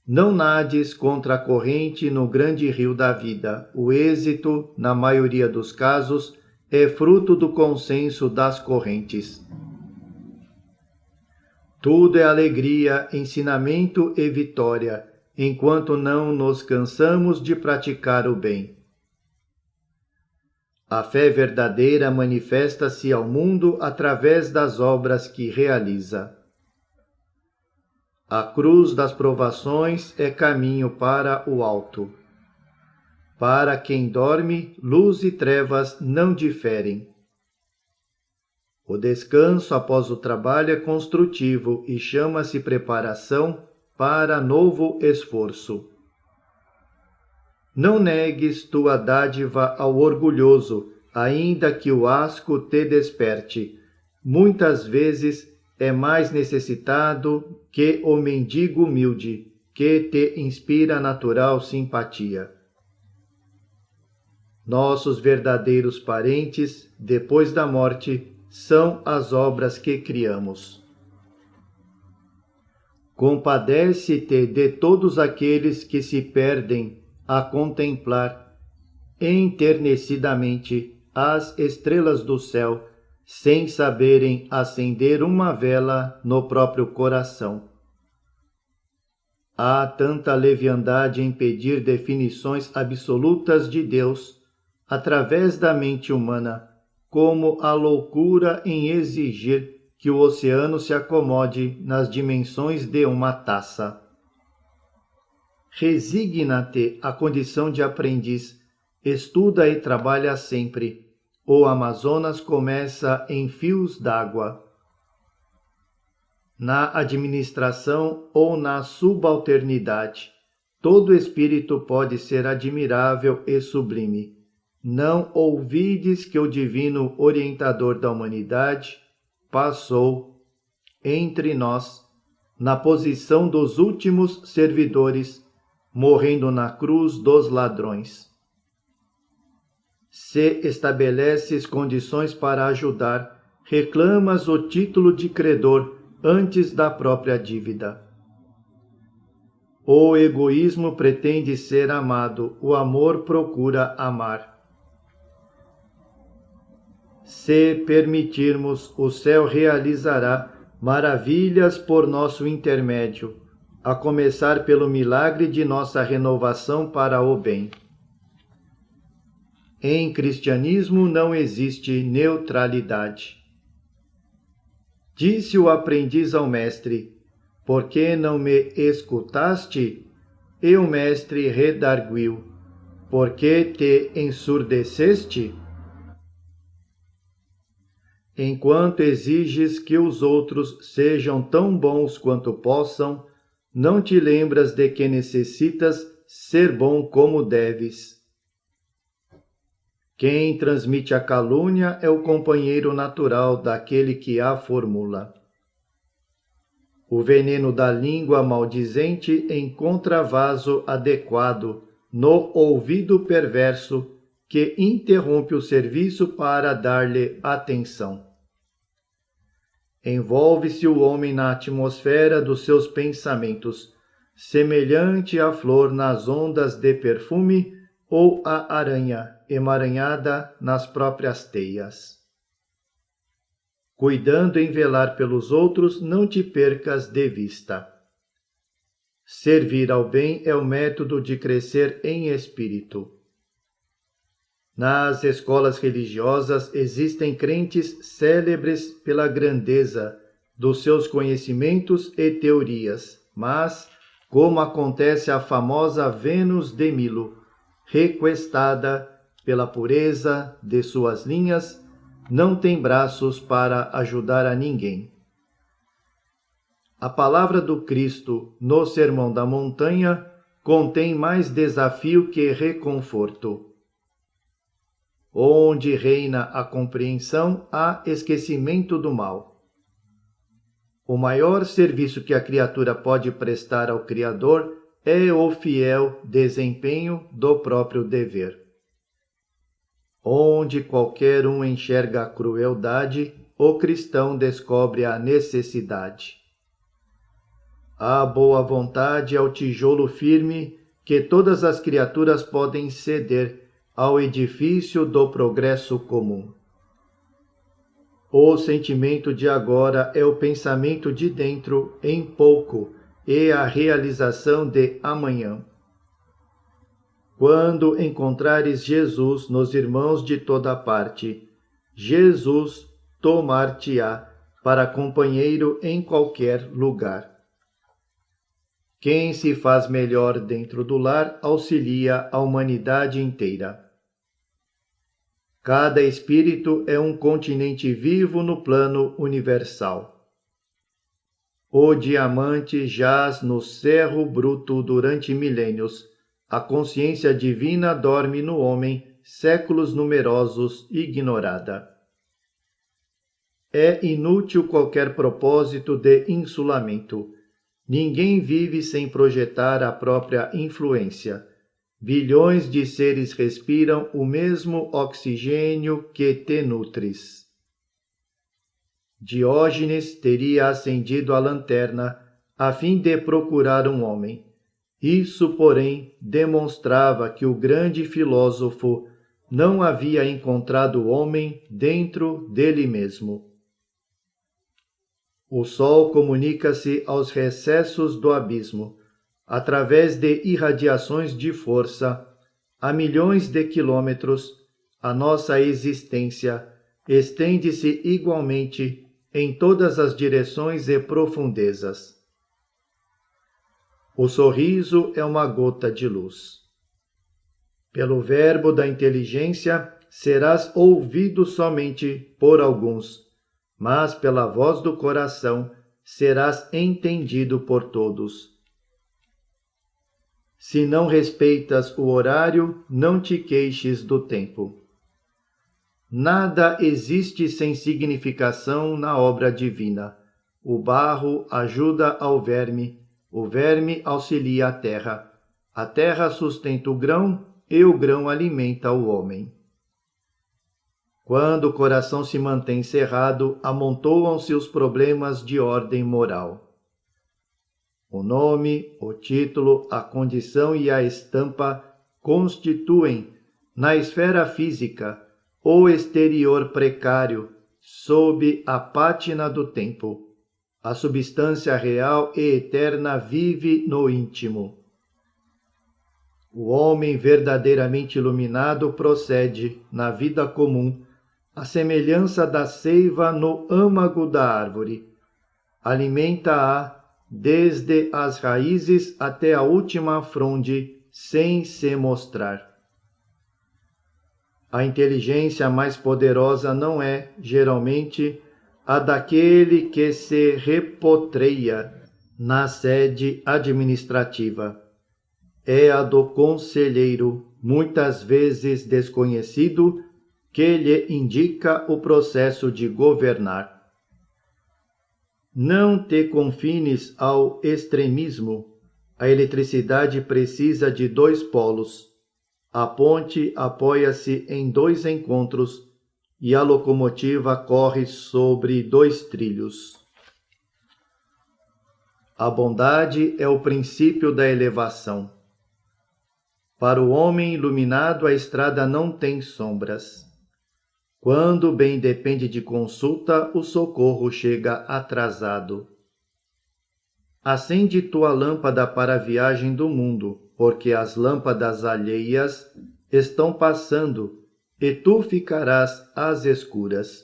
[SPEAKER 1] Não nades contra a corrente no grande rio da vida. O êxito, na maioria dos casos, é fruto do consenso das correntes. Tudo é alegria, ensinamento e vitória, enquanto não nos cansamos de praticar o bem. A fé verdadeira manifesta-se ao mundo através das obras que realiza. A cruz das provações é caminho para o alto. Para quem dorme, luz e trevas não diferem. O descanso após o trabalho é construtivo e chama-se preparação para novo esforço. Não negues tua dádiva ao orgulhoso, ainda que o asco te desperte. Muitas vezes é mais necessitado que o mendigo humilde, que te inspira natural simpatia. Nossos verdadeiros parentes, depois da morte, são as obras que criamos. Compadece-te de todos aqueles que se perdem a contemplar enternecidamente as estrelas do céu, sem saberem acender uma vela no próprio coração. Há tanta leviandade em pedir definições absolutas de Deus através da mente humana, como a loucura em exigir que o oceano se acomode nas dimensões de uma taça. Resigna-te à condição de aprendiz, estuda e trabalha sempre. O Amazonas começa em fios d'água. Na administração ou na subalternidade, todo espírito pode ser admirável e sublime. Não ouvides que o divino orientador da humanidade passou entre nós na posição dos últimos servidores, morrendo na cruz dos ladrões. Se estabeleces condições para ajudar, reclamas o título de credor antes da própria dívida. O egoísmo pretende ser amado, o amor procura amar. Se permitirmos, o céu realizará maravilhas por nosso intermédio, a começar pelo milagre de nossa renovação para o bem. Em cristianismo não existe neutralidade. Disse o aprendiz ao mestre: por que não me escutaste? E o mestre redarguiu: por que te ensurdeceste? Enquanto exiges que os outros sejam tão bons quanto possam, não te lembras de que necessitas ser bom como deves. Quem transmite a calúnia é o companheiro natural daquele que a formula. O veneno da língua maldizente encontra vaso adequado no ouvido perverso que interrompe o serviço para dar-lhe atenção. Envolve-se o homem na atmosfera dos seus pensamentos, semelhante à flor nas ondas de perfume ou à aranha emaranhada nas próprias teias. Cuidando em velar pelos outros, não te percas de vista. Servir ao bem é o método de crescer em espírito. Nas escolas religiosas existem crentes célebres pela grandeza dos seus conhecimentos e teorias, mas, como acontece à famosa Vênus de Milo, requestada pela pureza de suas linhas, não tem braços para ajudar a ninguém. A palavra do Cristo no Sermão da Montanha contém mais desafio que reconforto. Onde reina a compreensão, há esquecimento do mal. O maior serviço que a criatura pode prestar ao Criador é o fiel desempenho do próprio dever. Onde qualquer um enxerga a crueldade, o cristão descobre a necessidade. A boa vontade é o tijolo firme que todas as criaturas podem ceder ao edifício do progresso comum. O sentimento de agora é o pensamento de dentro em pouco e a realização de amanhã. Quando encontrares Jesus nos irmãos de toda parte, Jesus tomar-te-á para companheiro em qualquer lugar. Quem se faz melhor dentro do lar auxilia a humanidade inteira. Cada espírito é um continente vivo no plano universal. O diamante jaz no cerro bruto durante milênios. A consciência divina dorme no homem, séculos numerosos, ignorada. É inútil qualquer propósito de insulamento. Ninguém vive sem projetar a própria influência. Bilhões de seres respiram o mesmo oxigênio que te nutres. Diógenes teria acendido a lanterna a fim de procurar um homem. Isso, porém, demonstrava que o grande filósofo não havia encontrado o homem dentro dele mesmo. O sol comunica-se aos recessos do abismo, através de irradiações de força, a milhões de quilômetros. A nossa existência estende-se igualmente em todas as direções e profundezas. O sorriso é uma gota de luz. Pelo verbo da inteligência serás ouvido somente por alguns, mas pela voz do coração serás entendido por todos. Se não respeitas o horário, não te queixes do tempo. Nada existe sem significação na obra divina. o barro ajuda ao verme, o verme auxilia a terra sustenta o grão e o grão alimenta o homem. Quando o coração se mantém cerrado, amontoam-se os problemas de ordem moral. O nome, o título, a condição e a estampa constituem, na esfera física, o exterior precário, sob a pátina do tempo. A substância real e eterna vive no íntimo. O homem verdadeiramente iluminado procede, na vida comum, à semelhança da seiva no âmago da árvore. Alimenta-a desde as raízes até a última fronde, sem se mostrar. A inteligência mais poderosa não é, geralmente, a daquele que se repotreia na sede administrativa. É a do conselheiro, muitas vezes desconhecido, que lhe indica o processo de governar. Não te confines ao extremismo. A eletricidade precisa de 2 polos. A ponte apoia-se em 2 encontros e a locomotiva corre sobre 2 trilhos. A bondade é o princípio da elevação. Para o homem iluminado, a estrada não tem sombras. Quando o bem depende de consulta, o socorro chega atrasado. Acende tua lâmpada para a viagem do mundo, porque as lâmpadas alheias estão passando, e tu ficarás às escuras.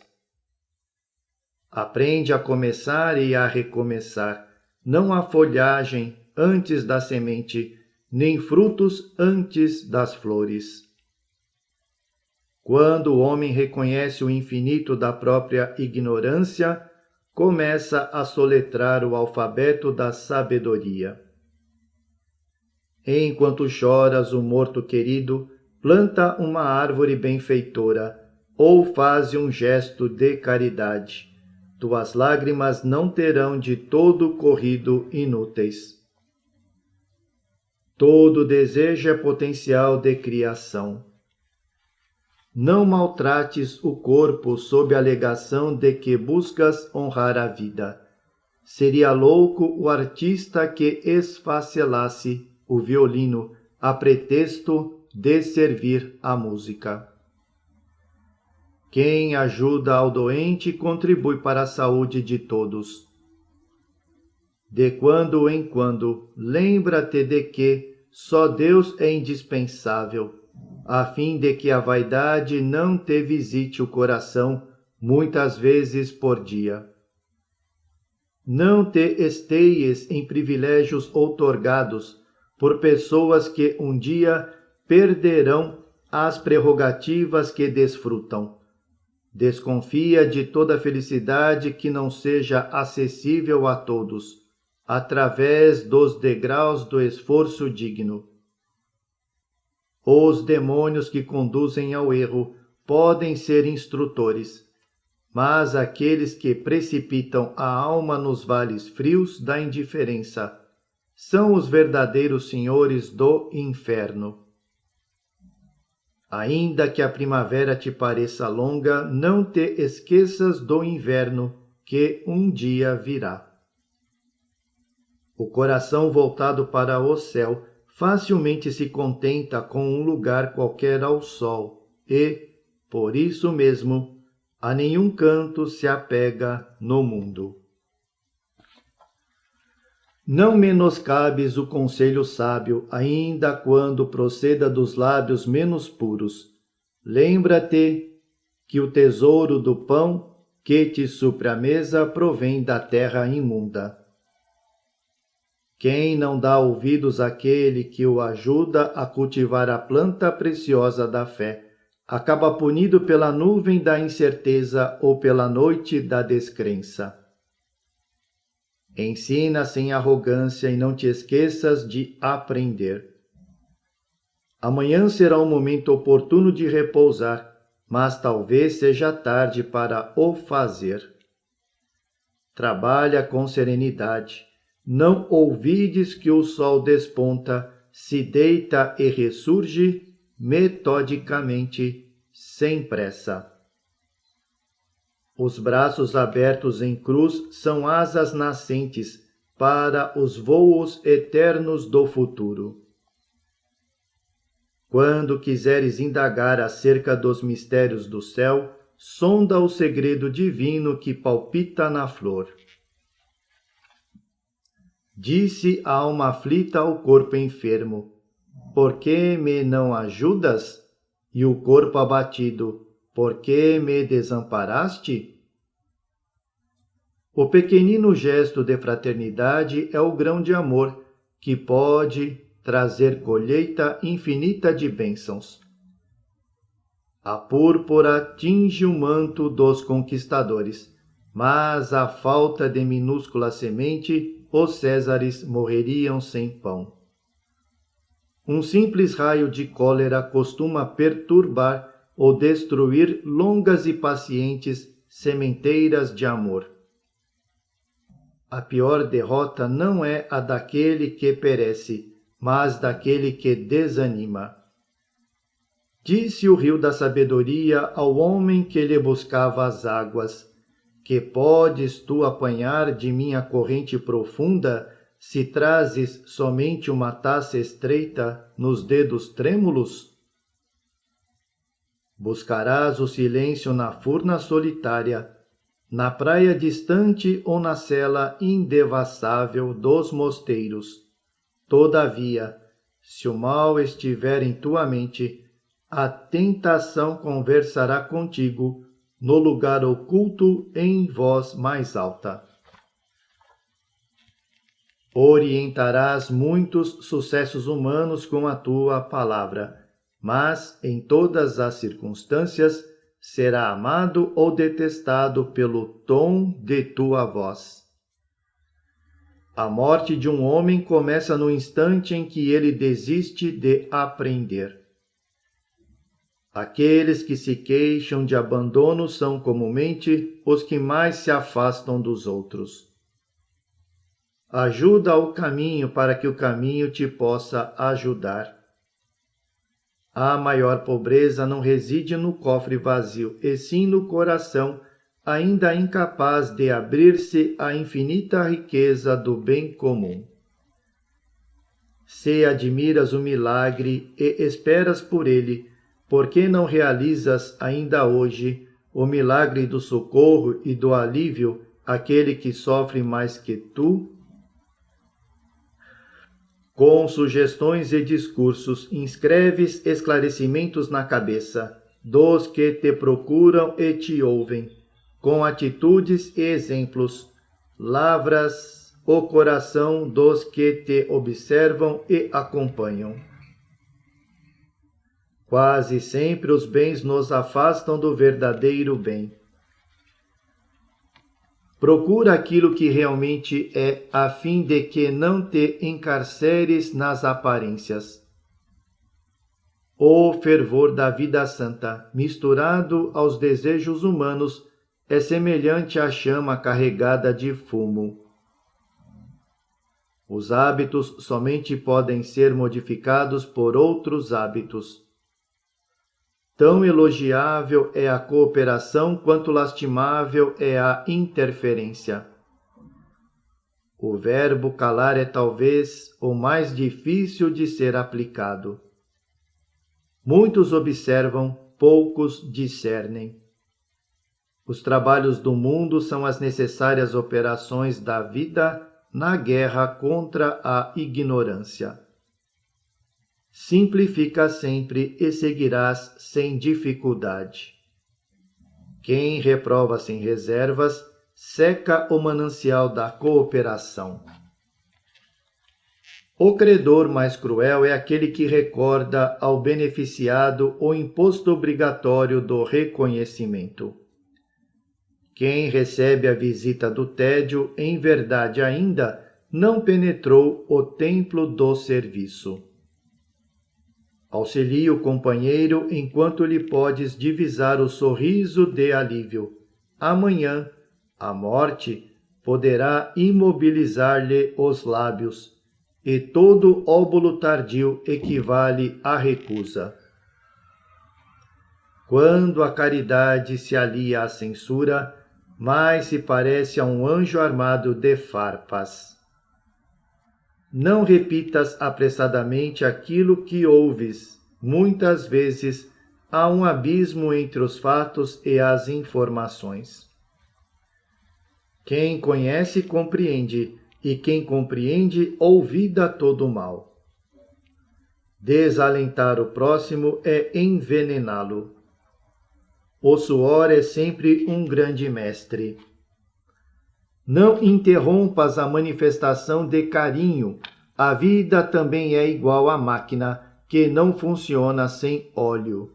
[SPEAKER 1] Aprende a começar e a recomeçar. Não há folhagem antes da semente, nem frutos antes das flores. Quando o homem reconhece o infinito da própria ignorância, começa a soletrar o alfabeto da sabedoria. Enquanto choras o morto querido, planta uma árvore benfeitora, ou faze um gesto de caridade. Tuas lágrimas não terão de todo corrido inúteis. Todo desejo é potencial de criação. Não maltrates o corpo sob a alegação de que buscas honrar a vida. Seria louco o artista que esfacelasse o violino a pretexto de servir a música. Quem ajuda ao doente contribui para a saúde de todos. De quando em quando, lembra-te de que só Deus é indispensável, a fim de que a vaidade não te visite o coração muitas vezes por dia. Não te esteies em privilégios outorgados por pessoas que um dia perderão as prerrogativas que desfrutam. Desconfia de toda felicidade que não seja acessível a todos, através dos degraus do esforço digno. Os demônios que conduzem ao erro podem ser instrutores, mas aqueles que precipitam a alma nos vales frios da indiferença são os verdadeiros senhores do inferno. Ainda que a primavera te pareça longa, não te esqueças do inverno, que um dia virá. O coração voltado para o céu facilmente se contenta com um lugar qualquer ao sol e, por isso mesmo, a nenhum canto se apega no mundo. Não menoscabes o conselho sábio, ainda quando proceda dos lábios menos puros. Lembra-te que o tesouro do pão que te supre a mesa provém da terra imunda. Quem não dá ouvidos àquele que o ajuda a cultivar a planta preciosa da fé, acaba punido pela nuvem da incerteza ou pela noite da descrença. Ensina sem arrogância e não te esqueças de aprender. Amanhã será um momento oportuno de repousar, mas talvez seja tarde para o fazer. Trabalha com serenidade. Não ouvides que o sol desponta, se deita e ressurge, metodicamente, sem pressa. Os braços abertos em cruz são asas nascentes para os voos eternos do futuro. Quando quiseres indagar acerca dos mistérios do céu, sonda o segredo divino que palpita na flor. Disse a alma aflita ao corpo enfermo: por que me não ajudas? E o corpo abatido: por que me desamparaste? O pequenino gesto de fraternidade é o grão de amor que pode trazer colheita infinita de bênçãos. A púrpura tinge o manto dos conquistadores, mas à falta de minúscula semente, os Césares morreriam sem pão. Um simples raio de cólera costuma perturbar ou destruir longas e pacientes sementeiras de amor. A pior derrota não é a daquele que perece, mas daquele que desanima. Disse o rio da sabedoria ao homem que lhe buscava as águas: que podes tu apanhar de minha corrente profunda, se trazes somente uma taça estreita nos dedos trêmulos? Buscarás o silêncio na furna solitária, na praia distante ou na cela indevassável dos mosteiros. Todavia, se o mal estiver em tua mente, a tentação conversará contigo no lugar oculto em voz mais alta. Orientarás muitos sucessos humanos com a tua palavra, mas em todas as circunstâncias será amado ou detestado pelo tom de tua voz. A morte de um homem começa no instante em que ele desiste de aprender. Aqueles que se queixam de abandono são comumente os que mais se afastam dos outros. Ajuda ao caminho para que o caminho te possa ajudar. A maior pobreza não reside no cofre vazio, e sim no coração, ainda incapaz de abrir-se à infinita riqueza do bem comum. Se admiras o milagre e esperas por ele, por que não realizas ainda hoje o milagre do socorro e do alívio àquele que sofre mais que tu? Com sugestões e discursos, inscreves esclarecimentos na cabeça dos que te procuram e te ouvem. Com atitudes e exemplos, lavras o coração dos que te observam e acompanham. Quase sempre os bens nos afastam do verdadeiro bem. Procura aquilo que realmente é, a fim de que não te encarceres nas aparências. O fervor da vida santa, misturado aos desejos humanos, é semelhante à chama carregada de fumo. Os hábitos somente podem ser modificados por outros hábitos. Tão elogiável é a cooperação quanto lastimável é a interferência. O verbo calar é talvez o mais difícil de ser aplicado. Muitos observam, poucos discernem. Os trabalhos do mundo são as necessárias operações da vida na guerra contra a ignorância. Simplifica sempre e seguirás sem dificuldade. Quem reprova sem reservas, seca o manancial da cooperação. O credor mais cruel é aquele que recorda ao beneficiado o imposto obrigatório do reconhecimento. Quem recebe a visita do tédio, em verdade ainda, não penetrou o templo do serviço. Auxilia o companheiro enquanto lhe podes divisar o sorriso de alívio. Amanhã, a morte poderá imobilizar-lhe os lábios, e todo óbolo tardio equivale à recusa. Quando a caridade se alia à censura, mais se parece a um anjo armado de farpas. Não repitas apressadamente aquilo que ouves. Muitas vezes há um abismo entre os fatos e as informações. Quem conhece, compreende, e quem compreende, olvida todo o mal. Desalentar o próximo é envenená-lo. O suor é sempre um grande mestre. Não interrompas a manifestação de carinho. A vida também é igual à máquina, que não funciona sem óleo.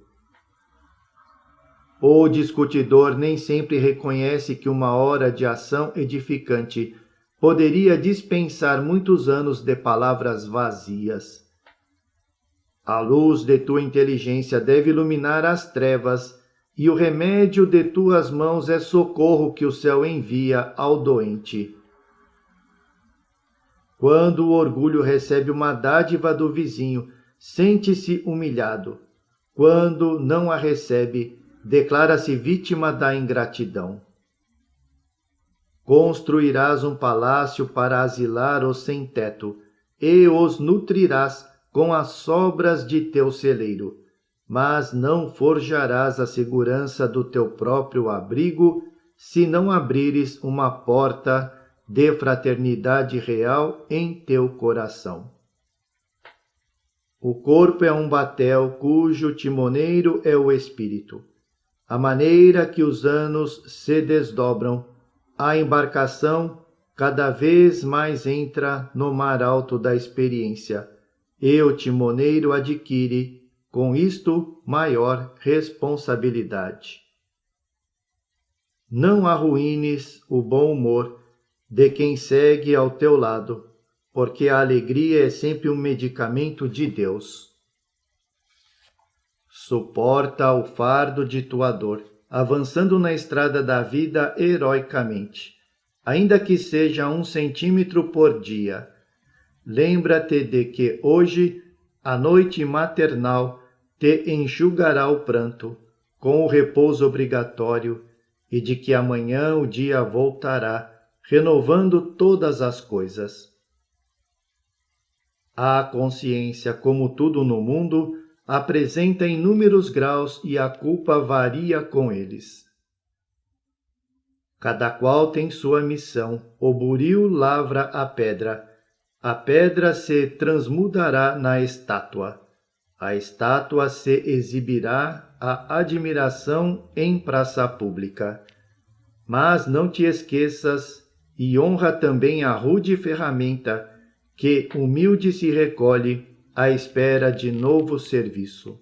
[SPEAKER 1] O discutidor nem sempre reconhece que uma hora de ação edificante poderia dispensar muitos anos de palavras vazias. A luz de tua inteligência deve iluminar as trevas, e o remédio de tuas mãos é socorro que o céu envia ao doente. Quando o orgulho recebe uma dádiva do vizinho, sente-se humilhado. Quando não a recebe, declara-se vítima da ingratidão. Construirás um palácio para asilar os sem-teto, e os nutrirás com as sobras de teu celeiro, mas não forjarás a segurança do teu próprio abrigo se não abrires uma porta de fraternidade real em teu coração. O corpo é um batel cujo timoneiro é o espírito. À maneira que os anos se desdobram, a embarcação cada vez mais entra no mar alto da experiência, e o timoneiro adquire, com isto, maior responsabilidade. Não arruínes o bom humor de quem segue ao teu lado, porque a alegria é sempre um medicamento de Deus. Suporta o fardo de tua dor, avançando na estrada da vida heroicamente, ainda que seja 1 centímetro por dia. Lembra-te de que hoje a noite maternal te enxugará o pranto, com o repouso obrigatório, e de que amanhã o dia voltará, renovando todas as coisas. A consciência, como tudo no mundo, apresenta inúmeros graus e a culpa varia com eles. Cada qual tem sua missão. O buril lavra a pedra se transmudará na estátua, a estátua se exibirá à admiração em praça pública. Mas não te esqueças e honra também a rude ferramenta que humilde se recolhe à espera de novo serviço.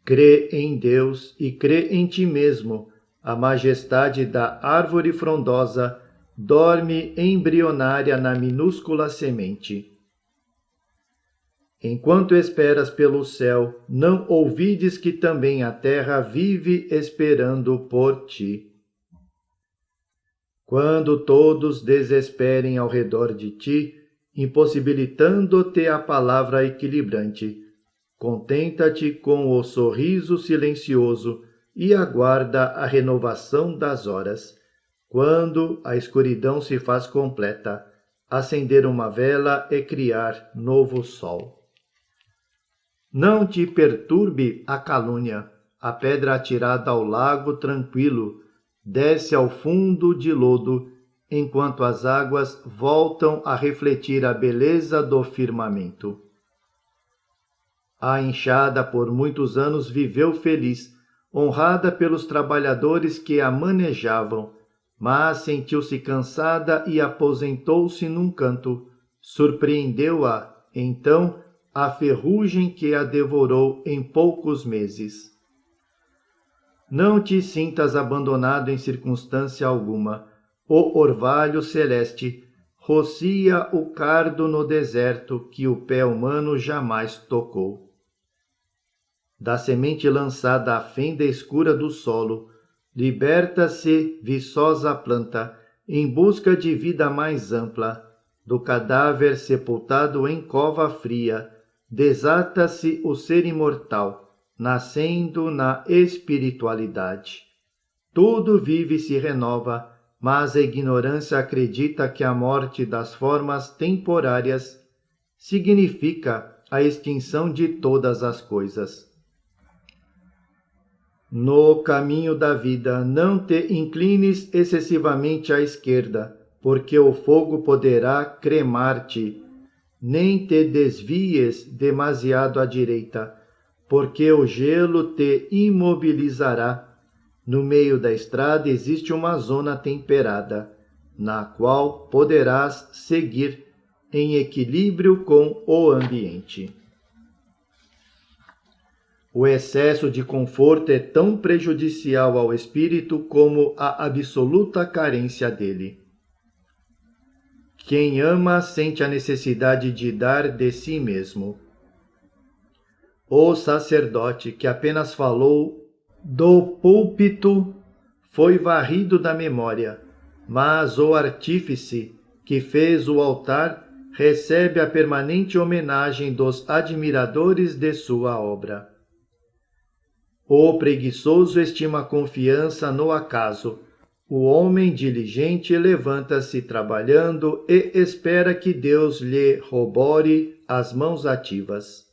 [SPEAKER 1] Crê em Deus e crê em ti mesmo. A majestade da árvore frondosa dorme embrionária na minúscula semente. Enquanto esperas pelo céu, não ouvides que também a terra vive esperando por ti. Quando todos desesperem ao redor de ti, impossibilitando-te a palavra equilibrante, contenta-te com o sorriso silencioso e aguarda a renovação das horas, quando a escuridão se faz completa. Acender uma vela é criar novo sol. Não te perturbe a calúnia. A pedra atirada ao lago tranquilo desce ao fundo de lodo, enquanto as águas voltam a refletir a beleza do firmamento. A enxada por muitos anos viveu feliz, honrada pelos trabalhadores que a manejavam, mas sentiu-se cansada e aposentou-se num canto. Surpreendeu-a, então, a ferrugem que a devorou em poucos meses. Não te sintas abandonado em circunstância alguma. O orvalho celeste rocia o cardo no deserto que o pé humano jamais tocou. Da semente lançada à fenda escura do solo, liberta-se viçosa planta, em busca de vida mais ampla, do cadáver sepultado em cova fria, desata-se o ser imortal, nascendo na espiritualidade. Tudo vive e se renova, mas a ignorância acredita que a morte das formas temporárias significa a extinção de todas as coisas. No caminho da vida, não te inclines excessivamente à esquerda, porque o fogo poderá cremar-te. Nem te desvies demasiado à direita, porque o gelo te imobilizará. No meio da estrada existe uma zona temperada, na qual poderás seguir em equilíbrio com o ambiente. O excesso de conforto é tão prejudicial ao espírito como a absoluta carência dele. Quem ama sente a necessidade de dar de si mesmo. O sacerdote que apenas falou do púlpito foi varrido da memória, mas o artífice que fez o altar recebe a permanente homenagem dos admiradores de sua obra. O preguiçoso estima confiança no acaso. O homem diligente levanta-se trabalhando e espera que Deus lhe robore as mãos ativas.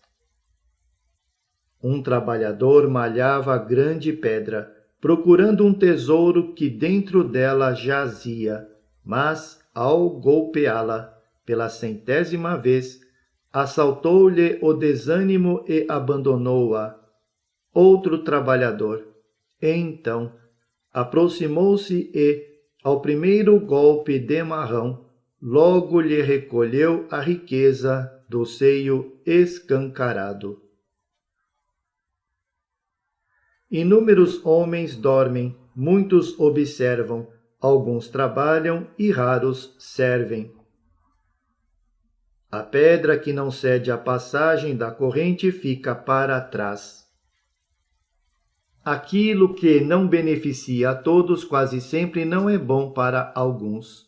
[SPEAKER 1] Um trabalhador malhava grande pedra, procurando um tesouro que dentro dela jazia, mas, ao golpeá-la pela 100ª vez, assaltou-lhe o desânimo e abandonou-a. Outro trabalhador, então, aproximou-se e, ao primeiro golpe de marrão, logo lhe recolheu a riqueza do seio escancarado. Inúmeros homens dormem, muitos observam, alguns trabalham e raros servem. A pedra que não cede à passagem da corrente fica para trás. Aquilo que não beneficia a todos quase sempre não é bom para alguns.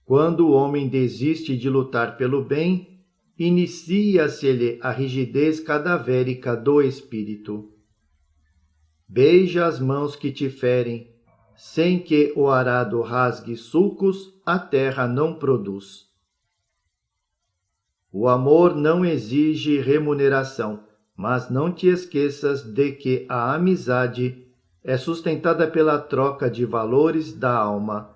[SPEAKER 1] Quando o homem desiste de lutar pelo bem, inicia-se-lhe a rigidez cadavérica do espírito. Beija as mãos que te ferem, sem que o arado rasgue sulcos, a terra não produz. O amor não exige remuneração, mas não te esqueças de que a amizade é sustentada pela troca de valores da alma.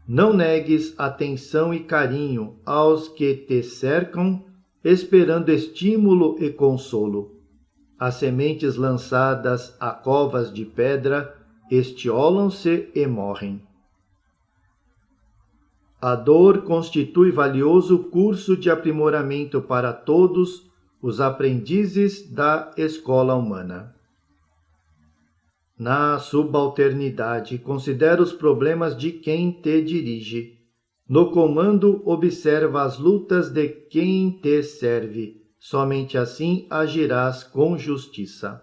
[SPEAKER 1] Não negues atenção e carinho aos que te cercam, esperando estímulo e consolo. As sementes lançadas a covas de pedra estiolam-se e morrem. A dor constitui valioso curso de aprimoramento para todos os aprendizes da escola humana. Na subalternidade, considera os problemas de quem te dirige. No comando, observa as lutas de quem te serve. Somente assim agirás com justiça.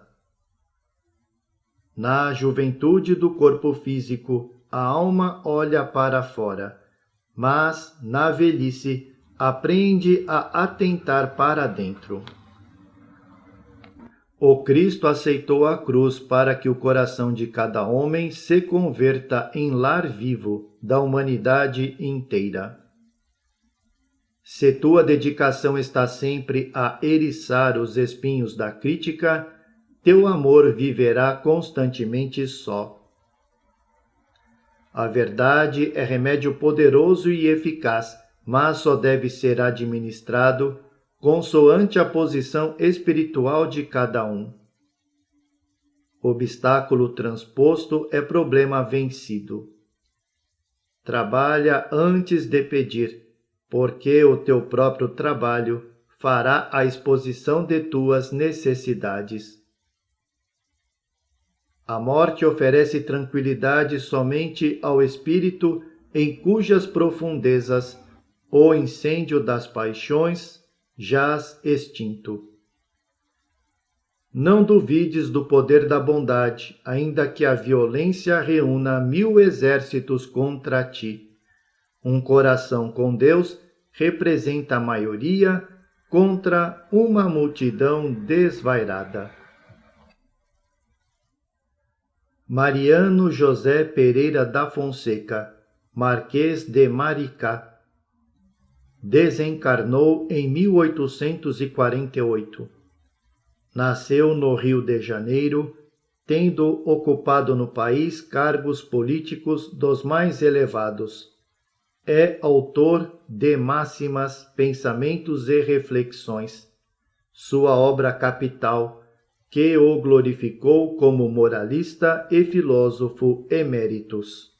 [SPEAKER 1] Na juventude do corpo físico, a alma olha para fora, mas, na velhice, aprende a atentar para dentro. O Cristo aceitou a cruz para que o coração de cada homem se converta em lar vivo da humanidade inteira. Se tua dedicação está sempre a eriçar os espinhos da crítica, teu amor viverá constantemente só. A verdade é remédio poderoso e eficaz, mas só deve ser administrado consoante a posição espiritual de cada um. Obstáculo transposto é problema vencido. Trabalha antes de pedir, porque o teu próprio trabalho fará a exposição de tuas necessidades. A morte oferece tranquilidade somente ao espírito em cujas profundezas o incêndio das paixões jaz extinto. Não duvides do poder da bondade, ainda que a violência reúna 1000 exércitos contra ti. Um coração com Deus representa a maioria contra uma multidão desvairada. Mariano José Pereira da Fonseca, Marquês de Maricá, desencarnou em 1848. Nasceu no Rio de Janeiro, tendo ocupado no país cargos políticos dos mais elevados. É autor de máximas, pensamentos e reflexões. Sua obra capital, que o glorificou como moralista e filósofo eméritos.